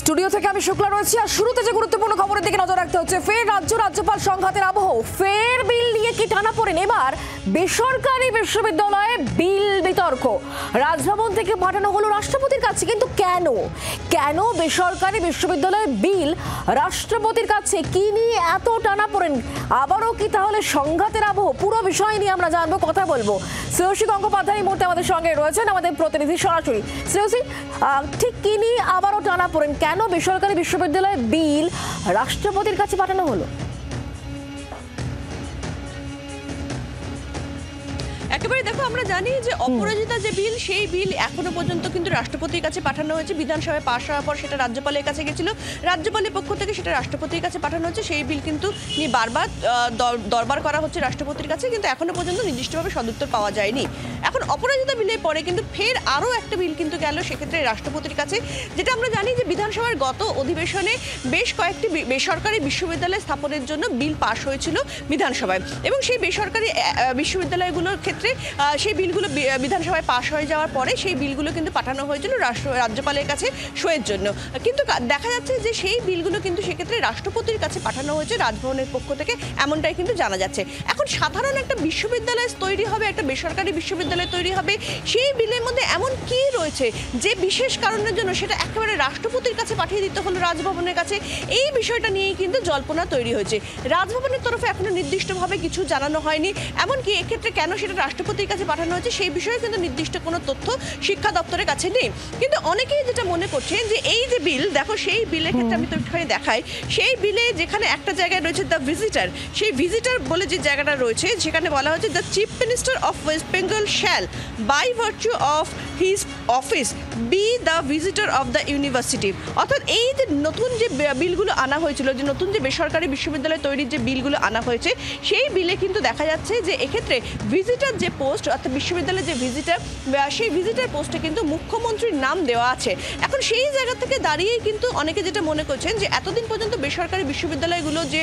Studio থেকে আমি শুক্লা রয়েছি আর শুরুতে যে গুরুত্বপূর্ণ খবরের দিকে নজর রাখতে হচ্ছে ফের রাজ্যপাল সংঘাতের আবহ। ফের বিল নিয়ে কি টানাপোড়েন, এবার বেসরকারি বিশ্ববিদ্যালয়ে বিল বিতর্ক। রাজভবন থেকে পাঠানো হলো রাষ্ট্রপতির কাছে, কিন্তু কেন বেসরকারি বিশ্ববিদ্যালয়ে বিল রাষ্ট্রপতির কাছে, কি নিয়ে এত টানাপোড়েন? আবারও কি তাহলে সংঘাতের আবহ? পুরো বিষয় নিয়ে আমরা জানবো, কথা বলবো। শ্রেয়সী গঙ্গোপাধ্যায় এই মুহূর্তে আমাদের সঙ্গে রয়েছেন, আমাদের প্রতিনিধি সরাসরি। শ্রেয়সী, ঠিক কি নিয়ে আবারও টানাপোড়েন? কেন বেসরকারি বিশ্ববিদ্যালয়ে বিল রাষ্ট্রপতির কাছে পাঠানো হলো? একেবারে দেখো, আমরা জানি যে অপরাজিতা যে বিল, সেই বিল এখনো পর্যন্ত কিন্তু রাষ্ট্রপতির কাছে পাঠানো হয়েছে। বিধানসভায় পাশ হওয়ার পর সেটা রাজ্যপালের কাছে গেছিল, রাজ্যপালের পক্ষ থেকে সেটা রাষ্ট্রপতির কাছে পাঠানো হচ্ছে। সেই বিল কিন্তু নিয়ে বারবার দরবার করা হচ্ছে রাষ্ট্রপতির কাছে, কিন্তু এখনো পর্যন্ত নির্দিষ্টভাবে সদুত্তর পাওয়া যায়নি। এখন অপরাজিতা বিলের পরে কিন্তু ফের আরও একটা বিল কিন্তু গেল সেক্ষেত্রে রাষ্ট্রপতির কাছে, যেটা আমরা জানি যে বিধানসভার গত অধিবেশনে বেশ কয়েকটি বেসরকারি বিশ্ববিদ্যালয় স্থাপনের জন্য বিল পাশ হয়েছিল বিধানসভায়, এবং সেই বেসরকারি বিশ্ববিদ্যালয়গুলোর ক্ষেত্রে সেই বিলগুলো বিধানসভায় পাশ হয়ে যাওয়ার পরে সেই বিলগুলো কিন্তু পাঠানো হয়েছিল রাজ্যপালের কাছে সইয়ের জন্য। কিন্তু দেখা যাচ্ছে যে সেই বিলগুলো কিন্তু সেক্ষেত্রে রাষ্ট্রপতির কাছে পাঠানো হয়েছে রাজভবনের পক্ষ থেকে, এমনটাই কিন্তু জানা যাচ্ছে। এখন সাধারণ একটা বিশ্ববিদ্যালয় তৈরি হবে, একটা বেসরকারি বিশ্ববিদ্যালয় তৈরি হবে, সেই বিলের মধ্যে এমন কি রয়েছে যে বিশেষ কারণের জন্য সেটা একেবারে রাষ্ট্রপতির কাছে পাঠিয়ে দিতে হলো রাজভবনের কাছে? এই বিষয়টা নিয়েই কিন্তু জল্পনা তৈরি হয়েছে। রাজভবনের তরফে এখনো নির্দিষ্টভাবে কিছু জানানো হয়নি, এমনকি এক্ষেত্রে কেন সেটা রাষ্ট্রপতির কাছে পাঠানো হয়েছে সেই বিষয়ে কিন্তু নির্দিষ্ট কোনো তথ্য শিক্ষা দপ্তরের কাছে নেই। কিন্তু অনেকেই যেটা মনে করছেন যে এই যে বিল, দেখো সেই বিলের ক্ষেত্রে আমি তো একটুখানি দেখাই, সেই বিলে যেখানে একটা জায়গায় রয়েছে দ্য ভিজিটার, সেই ভিজিটার বলে যে জায়গাটা রয়েছে সেখানে বলা হচ্ছে the chief minister of West Bengal shall buy virtue of his office B the visitor of the university. অর্থাৎ এই যে নতুন যে বিলগুলো আনা হয়েছিল, যে নতুন যে বেসরকারি বিশ্ববিদ্যালয় তৈরির যে বিলগুলো আনা হয়েছে, সেই বিলে কিন্তু দেখা যাচ্ছে যে এক্ষেত্রে ভিজিটার যে পোস্ট, অর্থাৎ বিশ্ববিদ্যালয়ের যে ভিজিটার, সেই ভিজিটার পোস্টে কিন্তু মুখ্যমন্ত্রীর নাম দেওয়া আছে। এখন সেই জায়গা থেকে দাঁড়িয়েই কিন্তু অনেকে যেটা মনে করছেন যে এতদিন পর্যন্ত বেসরকারি বিশ্ববিদ্যালয়গুলো যে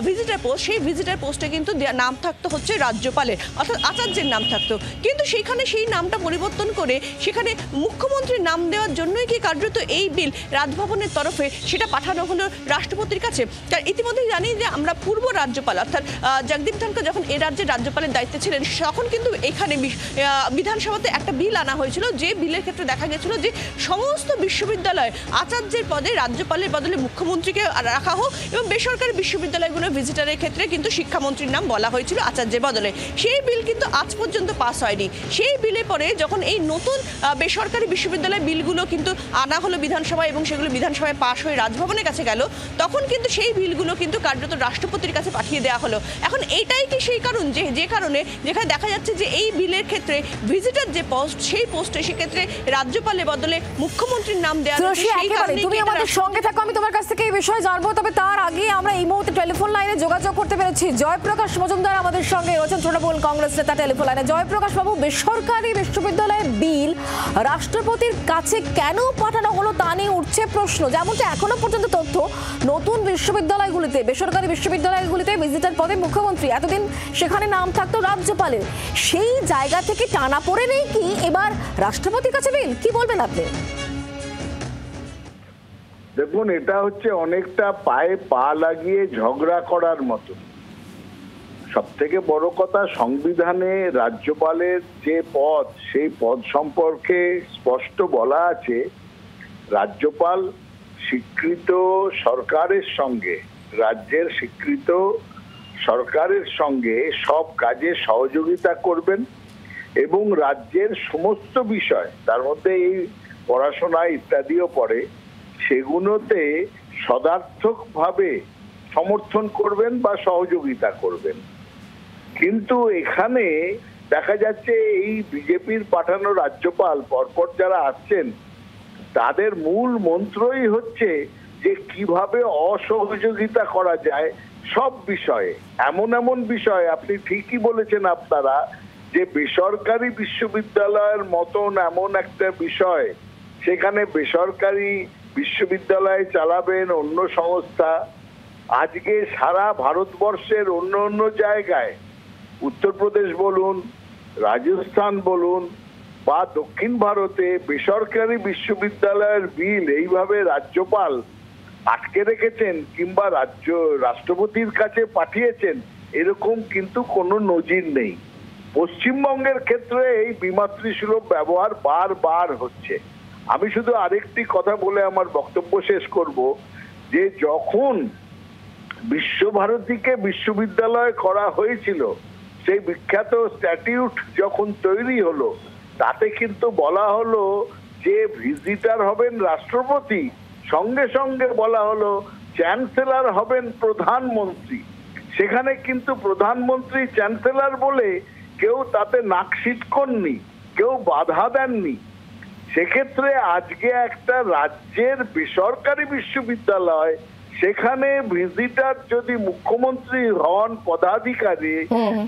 ভিজিটার পোস্ট, সেই ভিজিটার পোস্টে কিন্তু নাম থাকতো হচ্ছে রাজ্যপালের, অর্থাৎ আচার্যের নাম থাকতো, কিন্তু সেখানে সেই নামটা পরিবর্তন করে সেখানে মুখ্যমন্ত্রীর নাম দেওয়ার জন্যই কি কার্যত এই বিল রাজভবনের তরফে সেটা পাঠানো হলো রাষ্ট্রপতির কাছে? কারণ ইতিমধ্যেই জানি যে আমরা পূর্ব রাজ্যপাল অর্থাৎ জগদীপ ধনখড় যখন এ রাজ্যের রাজ্যপালের দায়িত্বে ছিলেন, তখন কিন্তু এখানে বিধানসভাতে একটা বিল আনা হয়েছিল, যে বিলের ক্ষেত্রে দেখা গেছিল যে সমস্ত বিশ্ববিদ্যালয় আচার্যের পদে রাজ্যপালের বদলে মুখ্যমন্ত্রীকে রাখা হোক, এবং বেসরকারি বিশ্ববিদ্যালয়গুলো ভিজিটারের ক্ষেত্রে কিন্তু শিক্ষামন্ত্রীর নাম বলা হয়েছিল আচার্যের বদলে। সেই বিল কিন্তু আজ পর্যন্ত পাস হয়নি। সেই বিলে পরে যখন এই নতুন বেসরকারি বিশ্ববিদ্যালয় বিলগুলো কিন্তু আনা হলো বিধানসভায় এবং সেগুলো বিধানসভায় পাশ হয়ে রাজভবনের কাছে গেল, তখন কিন্তু সেই বিলগুলো কিন্তু কার্যত রাষ্ট্রপতির কাছে পাঠিয়ে দেওয়া হলো। এখন এইটাই কি সেই কারণ যে কারণে যেখানে দেখা যাচ্ছে যে এই বিলের ক্ষেত্রে ভিজিটার যে পোস্ট, সেই পোস্টে সেক্ষেত্রে রাজ্যপালের বদলে মুখ্যমন্ত্রীর নাম দেওয়া হচ্ছে। সেই কারণে তুমি আমাদের সঙ্গে থাকো, আমি তোমার কাছ থেকে এই বিষয়ে জানবো। তবে তার আগে আমরা এই মুহূর্তে টেলিফোন লাইনে যোগাযোগ করতে পেরেছি জয়প্রকাশ মজুমদার আমাদের সঙ্গে রয়েছেন, তৃণমূল কংগ্রেস নেতা, টেলিফোন লাইনে। জয়প্রকাশ বাবু, বেসরকারি বিশ্ববিদ্যালয়ের বিল রাষ্ট্রপতির কাছে কেন পাঠানো হলো তা নিয়ে উঠছে প্রশ্ন। যেমনটা এখনো পর্যন্ত তথ্য, নতুন বিশ্ববিদ্যালয়গুলিতে, বেসরকারি বিশ্ববিদ্যালয়গুলিতে ভিজিটার পদে মুখ্যমন্ত্রী, এতদিন সেখানে নাম থাকতো রাজ্যপালের। সেই জায়গা থেকে টানা পড়ে নেই কি এবার রাষ্ট্রপতির কাছে বিল? কি বলবেন আপনি? দেখুন, এটা হচ্ছে অনেকটা পায়ে পা লাগিয়ে ঝগড়া করার মতো। সব থেকে বড় কথা, সংবিধানে রাজ্যপালের যে পদ, সেই পদ সম্পর্কে স্পষ্ট বলা আছে, রাজ্যপাল স্বীকৃত সরকারের সঙ্গে, রাজ্যের স্বীকৃত সরকারের সঙ্গে সব কাজে সহযোগিতা করবেন এবং রাজ্যের সমস্ত বিষয়, তার মধ্যে এই পড়াশোনা ইত্যাদিও পড়ে, সেগুলোতে সদার্থকভাবে সমর্থন করবেন বা সহযোগিতা করবেন। কিন্তু এখানে দেখা যাচ্ছে এই বিজেপির পাঠানো রাজ্যপাল পরপর যারা আসছেন, তাদের মূল মন্ত্রই হচ্ছে যে কিভাবে অসহযোগিতা করা যায় সব বিষয়ে। এমন বিষয়, আপনি ঠিকই বলেছেন আপনারা, যে বেসরকারি বিশ্ববিদ্যালয়ের মতন এমন একটা বিষয়, সেখানে বেসরকারি বিশ্ববিদ্যালয় চালাবেন অন্য সংস্থা। আজকে সারা ভারতবর্ষের অন্য জায়গায়, উত্তরপ্রদেশ বলুন, রাজস্থান বলুন, বা দক্ষিণ ভারতে বেসরকারি বিশ্ববিদ্যালয়ের বিল এইভাবে রাজ্যপাল আটকে রেখেছেন কিংবা রাষ্ট্রপতির কাছে পাঠিয়েছেন, এরকম কিন্তু কোনো নজির নেই। পশ্চিমবঙ্গের ক্ষেত্রে এই বিমাতৃসুলভ ব্যবহার বারবার হচ্ছে। আমি শুধু আরেকটি কথা বলে আমার বক্তব্য শেষ করব, যে যখন বিশ্বভারতীকে বিশ্ববিদ্যালয় করা হয়েছিল, সেই বিখ্যাত স্ট্যাটিউট যখন তৈরি হলো, তাতে কিন্তু বলা হলো যে ভিজিটার হবেন রাষ্ট্রপতি, সঙ্গে সঙ্গে বলা হলো চ্যান্সেলর হবেন প্রধানমন্ত্রী। সেখানে কিন্তু প্রধানমন্ত্রী চ্যান্সেলর বলে কেউ তাতে নাক সিটকননি, কেউ বাধা দেননি। সেক্ষেত্রে আজকে একটা রাজ্যের বেসরকারি বিশ্ববিদ্যালয়, সেখানে ভিজিটার যদি মুখ্যমন্ত্রী হন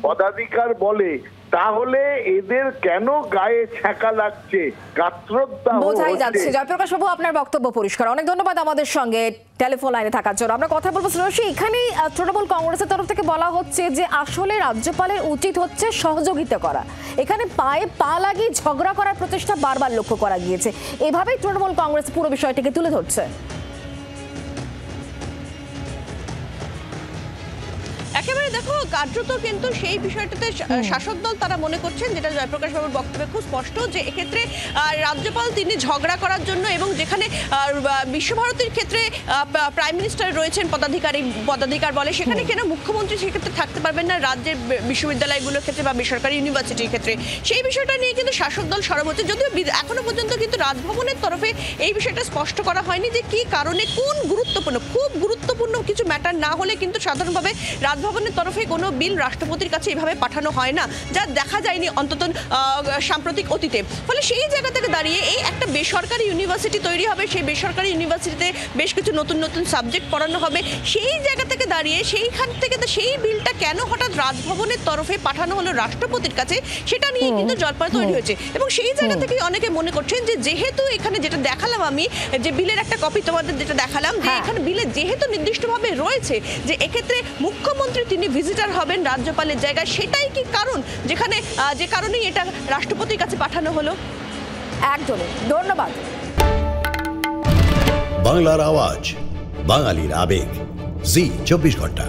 পদাধিকার বলে, তাহলে এদের কেন গায়ে ছ্যাঁকা লাগছে, গাত্রদাহ বোঝাই যাচ্ছে। হচ্ছে। জয়প্রকাশ বাবু, আপনার বক্তব্য পরিষ্কার। অনেক ধন্যবাদ আমাদের সঙ্গে টেলিফোন লাইনে থাকার জন্য। আমরা কথা বলবো শ্রেয়সী। এখানেই তৃণমূল কংগ্রেসের তরফ থেকে বলা হচ্ছে যে আসলে রাজ্যপালের উচিত হচ্ছে সহযোগিতা করা। এখানে পায়ে পা লাগিয়ে ঝগড়া করার প্রচেষ্টা বারবার লক্ষ্য করা গিয়েছে। এভাবেই তৃণমূল কংগ্রেস পুরো বিষয়টিকে তুলে ধরছে। একেবারে দেখো, কার্যত কিন্তু সেই বিষয়টাতে শাসক দল তারা মনে করছেন, যেটা জয়প্রকাশ বাবুর বক্তব্যে খুব স্পষ্ট, যে এক্ষেত্রে রাজ্যপাল তিনি ঝগড়া করার জন্য, এবং যেখানে বিশ্বভারতীর ক্ষেত্রে প্রাইম মিনিস্টার রয়েছেন পদাধিকার বলে, সেখানে কেন মুখ্যমন্ত্রী সেক্ষেত্রে থাকতে পারবেন না রাজ্যের বিশ্ববিদ্যালয়গুলোর ক্ষেত্রে বা বেসরকারি ইউনিভার্সিটির ক্ষেত্রে? সেই বিষয়টা নিয়ে কিন্তু শাসক দল সরব হচ্ছে, যদিও এখনো পর্যন্ত কিন্তু রাজভবনের তরফে এই বিষয়টা স্পষ্ট করা হয়নি যে কি কারণে, খুব গুরুত্বপূর্ণ কিছু ম্যাটার না হলে কিন্তু সাধারণভাবে রাজভবনের তরফে কোনো বিল রাষ্ট্রপতির কাছে এভাবে পাঠানো হয় না, যা দেখা যায়নি অন্তত সাম্প্রতিক অতীতে। ফলে সেই জায়গা থেকে দাঁড়িয়ে এই একটা বেসরকারি ইউনিভার্সিটি তৈরি হবে, সেই বেসরকারি ইউনিভার্সিটিতে বেশ কিছু নতুন সাবজেক্ট পড়ানো হবে। সেই জায়গা থেকে দাঁড়িয়ে সেইখান থেকে সেই বিলটা কেন হঠাৎ রাজভবনের তরফে পাঠানো হলো রাষ্ট্রপতির কাছে, সেটা নিয়ে কিন্তু জল্পনা তৈরি হয়েছে। এবং সেই জায়গা থেকে অনেকে মনে করছেন যে যেহেতু এখানে যেটা দেখালাম আমি, যে বিলের একটা কপি তোমাদের যেটা দেখালাম, যে এখানে বিলে যেহেতু নির্দিষ্টভাবে রয়েছে যে এক্ষেত্রে মুখ্যমন্ত্রী তিনি ভিজিটার হবেন রাজ্যপালের জায়গায়, সেটাই কি কারণ যে কারণেই এটা রাষ্ট্রপতির কাছে পাঠানো হলো? একদমই। ধন্যবাদ। বাংলার আওয়াজ, বাঙালির আবেগ, জি 24 ঘন্টা।